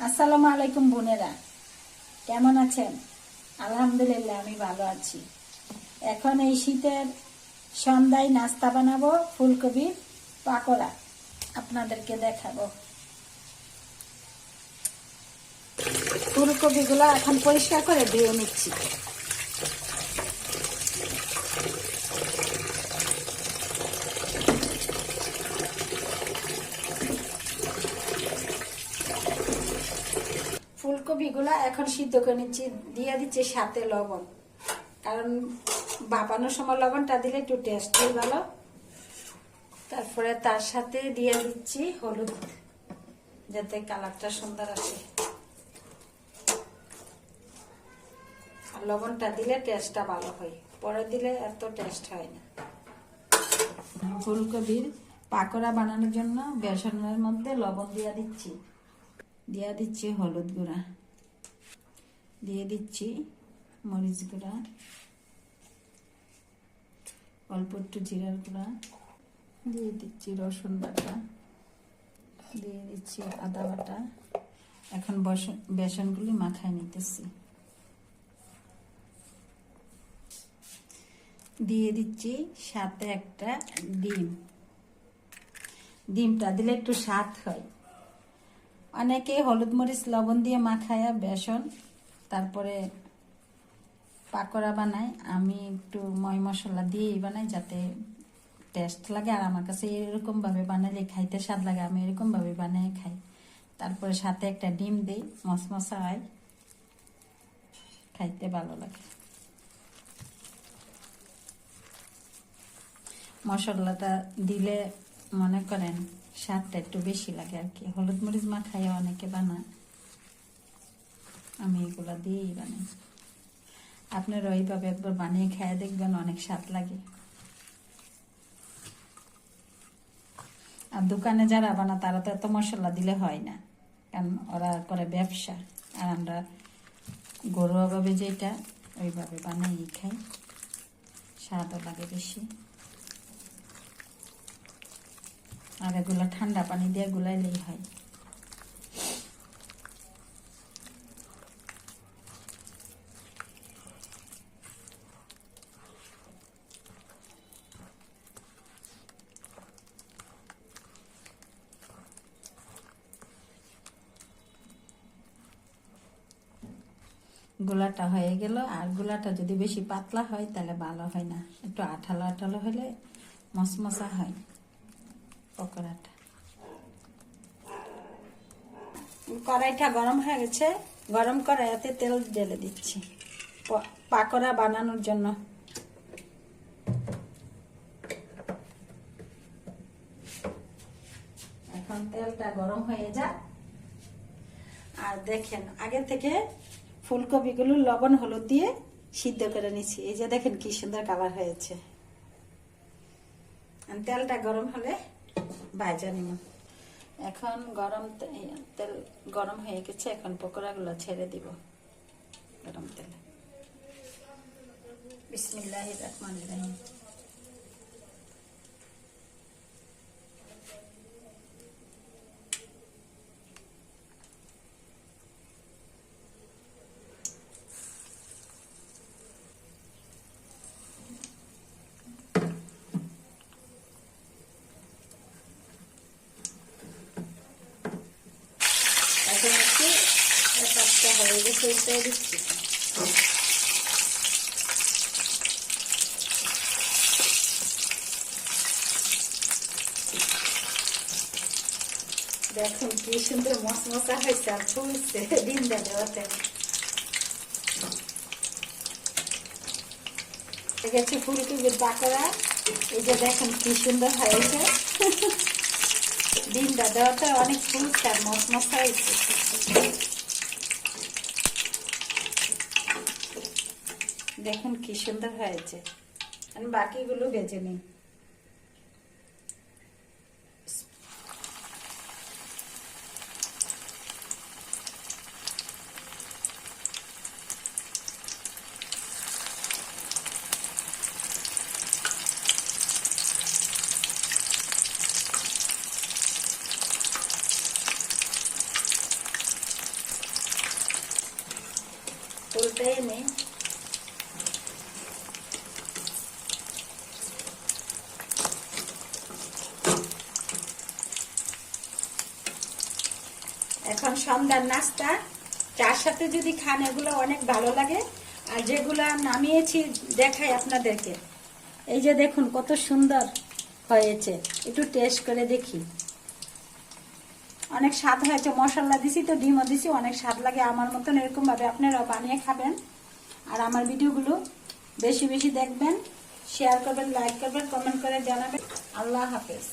আসসালামু আলাইকুম বোনেরা, কেমন আছেন? আলহামদুলিল্লাহ আমি ভালো আছি। এখন এই শীতের সন্ধ্যায় নাস্তা বানাবো ফুলকপির পাকোড়া, আপনাদেরকে দেখাবো। ফুলকপিগুলো এখন পরিষ্কার করে ধুয়ে নিচ্ছি। ফুলকপিগুলো এখন সিদ্ধ করে নিচ্ছি, দিয়ে দিচ্ছি সাথে লবণ, কারণ ভাপানোর সময় লবণটা দিলে একটু টেস্ট হয় ভালো। তারপরে তার সাথে দিয়ে দিচ্ছি হলুদ, যাতে কালারটা সুন্দর আসে। আর লবণটা দিলে টেস্টটা ভালো হয়, পরে দিলে এত টেস্ট হয় না। ফুলকপির পাকোড়া বানানোর জন্য বেসনের মধ্যে লবণ দিয়ে দিচ্ছি হলুদ গুঁড়া, দিয়ে দিচ্ছি মরিচ গুঁড়া, অল্প একটু জিরার গুঁড়া, দিয়ে দিচ্ছি রসুন বাটা, দিয়ে দিচ্ছি আদা বাটা। এখন বেসনগুলি মাখায় নিতেছি। দিয়ে দিচ্ছি সাথে একটা ডিমটা দিলে একটু স্বাদ হয়। অনেকে হলুদ মরিচ লবণ দিয়ে মাখায়া বেসন তারপরে পাকোড়া বানায়, আমি একটু ময় মশলা দিয়েই বানাই যাতে টেস্ট লাগে। আর আমার কাছে এরকম ভাবে বানালে খাইতে স্বাদ লাগে, আমি এরকম ভাবে বানিয়ে খাই। তারপরে সাথে একটা ডিম দিই, মশমশা হয়, খাইতে ভালো লাগে। মশলাটা দিলে মনে করেন স্বাদটা একটু বেশি লাগে আর কি। হলুদ মরিচ মাখাই অনেকে বানায়, আমি এগুলা দিয়েই বানাই। আপনারা ওইভাবে একবার বানিয়ে খেয়ে দেখবেন, অনেক স্বাদ লাগে। আর দোকানে যারা বানা তারা তো এত মশলা দিলে হয় না, কারণ ওরা করে ব্যবসা। আর আমরা ঘরোয়াভাবে যেটা ওইভাবে বানাই খাই, স্বাদও লাগে বেশি। আর এগুলো ঠান্ডা পানি দিয়ে গুলাইলেই হয়। গোলাটা হয়ে গেল। আর গোলাটা যদি বেশি পাতলা হয় তাহলে ভালো হয় না, একটু আঠালো আঠালো হলে মশমশা হয় পকোড়াটা। কড়াইটা গরম হয়ে গেছে, গরম কড়াইতে তেল ঢেলে দিচ্ছি পাকোড়া বানানোর জন্য। এখন তেলটা গরম হয়ে যাক। আর দেখেন আগে থেকে ফুলকপিগুলো লবণ হলুদ দিয়ে সিদ্ধ করে নিচ্ছি। এই যে দেখেন কি সুন্দর কালার হয়েছে। তেলটা গরম হলে ভাজা নিব। এখন তেল গরম হয়ে গেছে, এখন পকোড়াগুলো ছেড়ে দিব গরম তেলে। বিসমিল্লাহির রহমানির রহিম। এখন একটু একটা হয়ে গেছে, এটা দিচ্ছি। দেখুন কি সুন্দর মশমশা হয়েছে আর ফুলছে ডিম দেওয়াতে। গেছে ফুলকপির পাকোড়া। এই যে দেখেন কি সুন্দর হয়েছে, ডিমটা দেওয়াতে অনেক ফুলছে আর মশমশা হয়েছে। দেখুন কি সুন্দর হয়েছে। আমি বাকিগুলো ভেজে নিই। উল্টাই নেই। এখন সন্ধ্যার নাস্তা চার সাথে যদি খান এগুলো অনেক ভালো লাগে। আর যেগুলা নামিয়েছি দেখাই আপনাদেরকে। এই যে দেখুন কত সুন্দর হয়েছে, একটু টেস্ট করে দেখি। অনেক স্বাদ হয়েছে, মশলা দিছি তো, ডিমও দিছি, অনেক স্বাদ লাগে। আমার মতন এরকম ভাবে আপনারা বানিয়ে খাবেন। আর আমার ভিডিওগুলো বেশি বেশি দেখবেন, শেয়ার করবেন, লাইক করবেন, কমেন্ট করে জানাবেন। আল্লাহ হাফেজ।